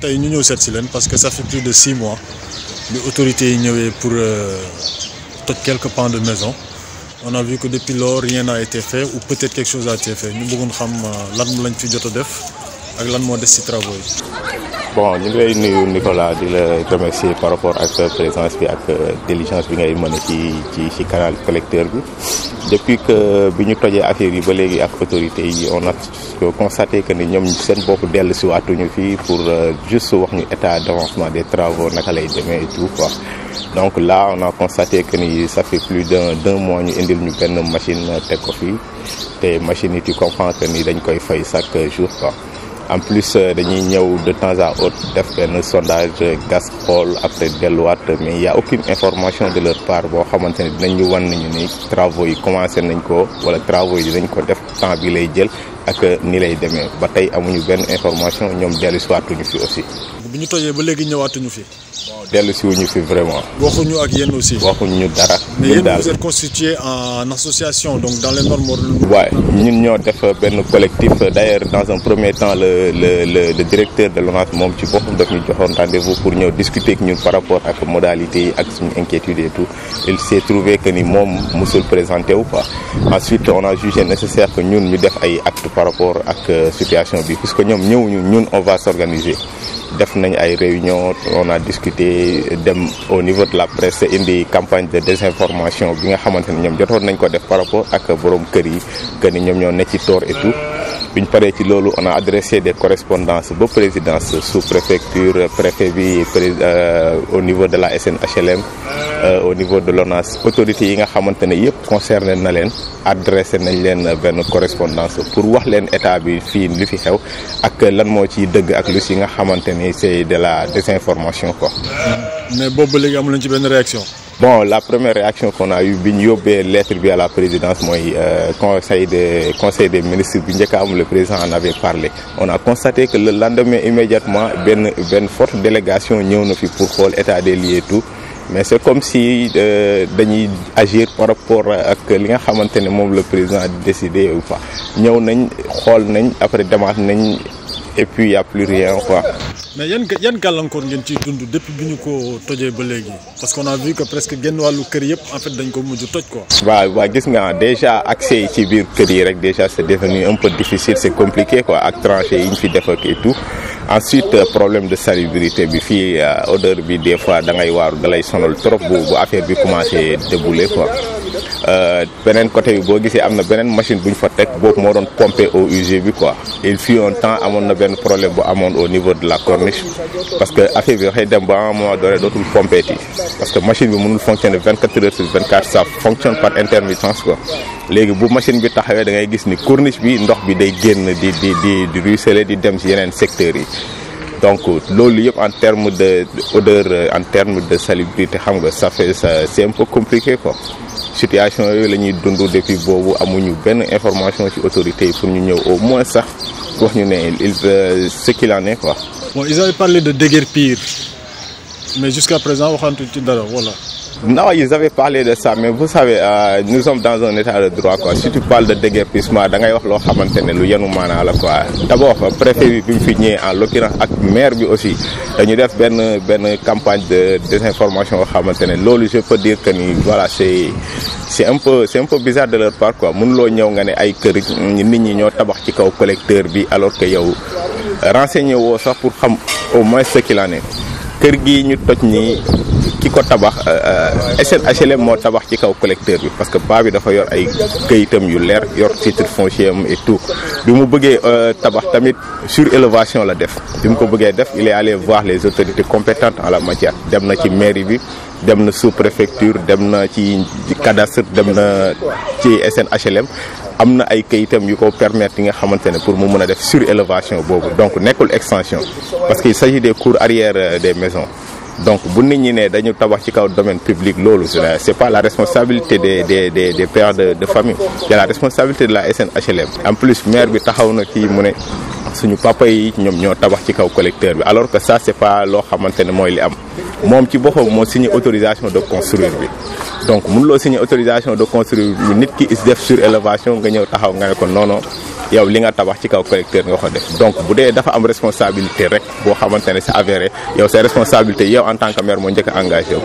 tey ñu ñëw seet si leen parce que ça fait plus de 6 mois les autorités yi ñëwee pour toj quelques pans de maison. On a vu que depuis lors rien n'a été fait ou peut-être quelque chose a été fait ñu bëggoon xam lan lañ fi jot a def ak lan moo des ci travaux yi. Bon ñu ngi lay nuyu Nicolas di la remercier par rapport ak présence bi ak diligence bi ngay mën a ci canal collecteur bi. Depuis que bi ñu tojee affaire yi ba léegi ak autorités yi on a constaté que ni ñoom seen bopp dellu si waatuñu fii pour juste wax ñu état d'avancement des travaux naka lay demee et tout quoi. Donc là on a constaté que ni ça fait plus d'un mois ñu indil ñu benn machine teg ko fii te machine yi tu comprends que ni dañ koy fay chaque jour quoi. En plus dañuy ñëw de temps à autre def benn sondage gas xool après delluwaat mais il y a aucune information de leur part boo xamante ne dinañ ñu wan nañu ni travaux yi commencé nañ ko wala travaux yi dinañ ko def temps bi lay jël ak ni lay demee ba tey amuñu benn information ñoom dellu si waatuñu fi aussi. bi ñu tojee ba léegi ñëwaatuñu fi. dellu si wuñu fi vraiment. waxuñu ak yéen aussi. waxuñu dara. mais yéen vous êtes constitué en association donc dans les normes. waaw ñun ñoo def benn collectif d'ailleurs dans un premier temps le directeur de l'ONAS moom ci boppam daf ñu joxoon rendez-vous pour ñëw discuter ak ñun par rapport ak modalités yi ak suñu inquiétude et tout il s'est trouvé que ni moom musul présenté wu quoi. Ensuite on a jugé nécessaire que ñun ñu def ay actes par rapport ak situation bi puisque ñoom ñëwuñu ñun on va s'organiser. Def nañ ay réunion on a discuté dem au niveau de la presse indi campagne de désinformation bi nga xamante ne ñoom jotoon nañ ko def par rapport ak borom kër yi que ni ñoom ñoo nekk ci tort et tout biñ paree ci loolu on a adressé des correspondances ba présidence sous-préfecture préfet bi au niveau de la SNHLM au niveau de l'ONAS autorités yi nga xamante ne yëpp concerné na leen adressé nañ leen benn correspondance pour wax leen état bi fii li fi xew ak lan moo ciy dëgg ak lu si nga xamante ni c'est de la désinformation quoi. mais boobu ba léegi amu leen ci benn réaction. Bon, la première réaction qu'on a eue bi ñu yóbbee lettre bi à la présidence mooy conseil des ministres bi njëkk a am le président en avait parlé. On a constaté que le lendemain immédiatement benn forte délégation ñëw na fi pour xool état des lieux et tout mais c'est comme si dañuy agir par rapport ak li nga xamante ne moom le président a décidé ou pas ñëw nañ xool nañ après demaat nañ et puis y a plus rien quoi. mais yan gàllankoor ngeen ciy dund depuis bi ñu ko tojee ba léegi parce qu'on a vu que presque genn wàllu kër yëpp en fait dañ ko mujj toj quoi. waaw gis nga déjà accès yi ci biir kër yi rek déjà c'est devenu un peu difficile c'est compliqué quoi ak tranchées yi ñu fi def ak et tout. Ensuite problème de salubrité bi fii odeur bi des fois da ngay waaru da lay sonal trop bu affaire bi commencé débouler quoi. Beneen côté bi boo gisee am na beneen machine bu ñu fa teg boobu moo doon pomper eau usée bi quoi il fut un temps amoon na benn problème bu amoon au niveau de la corniche parce que affaire bi dafay dem ba un moment donné dootul pomper ti parce que machine bi mënul fonctionner 24 heures sur 24 ça fonctionne par intermittence quoi léegi bu machine bi taxawee da ngay gis ni corniche bi ndox bi day génn di ruisseler di dem ci yeneen secteurs yi. Donc loolu yëpp en terme de odeur en terme de salubrité xam nga ça c'est un peu compliqué quoi situation yooyu la ñuy dund depuis boobu amuñu benn information ci autorités yi pour ñu ñëw au moins sax wax ñu ne ce qu'il en est quoi. Bon ils avaient parlé de déguerpir mais jusqu'à présent waxantu ci dara voilà. Non, ils avaient parlé de ça mais vous savez nous sommes dans un état de droit quoi si tu parles de déguerpissement da ngay wax loo xamante ne lu yenu maanaa la quoi d'abord préfet bi mu fi ñëwee en l'occurrence ak maire bi aussi dañu def benn campagne de désinformation yoo xamante ne loolu je peux dire que ni voilà c'est un peu bizarre de leur part quoi mënuloo ñëw nga ne ay kër nit ñi ñoo tabax ci kaw collecteur bi alors que yow renseigné woo sax pour xam au moins ce qu'il en est kër gi ñu toj nii ki ko tabax SNHLM moo tabax ci kaw collecteur bi parce que paa bi dafa yor ay këyitam yu leer yor titre foncier am et tout bi mu bëggee tabax tamit surélévation la def bi mu ko bëggee def il est allé voir les autorités compétentes en la matière dem na ci mairie bi dem na sous-préfecture dem na ci cadastre dem na ci SNHLM am na ay kayitam yu ko permettre yi nga xamante ne pour mu mën a def surélévation boobu donc nekkul extension parce qu'il s'agit des cours arrière des maisons donc bu nit ñi ne dañu tabax ci kaw domaine public loolu c'est pas la responsabilité des pères de famille c'est la responsabilité de la SNHLM en plus maire bi taxaw na kii mu ne suñu papa yi ñoom ñoo tabax ci kaw collecteur bi alors que ça c'est pas loo xamante ne mooy li am moom ci boppam moo signé autorisation de construire bi donc mënuloo signé autorisation de construire bi nit ki is def surélévation nga ñëw taxaw nga ne ko non yow li nga tabax ci kaw collecteur nga ko def donc bu dee dafa am responsabilité rek boo xamante ne c'est avéré yow c'est responsabilité yow en tant que maire moo njëkk a engagé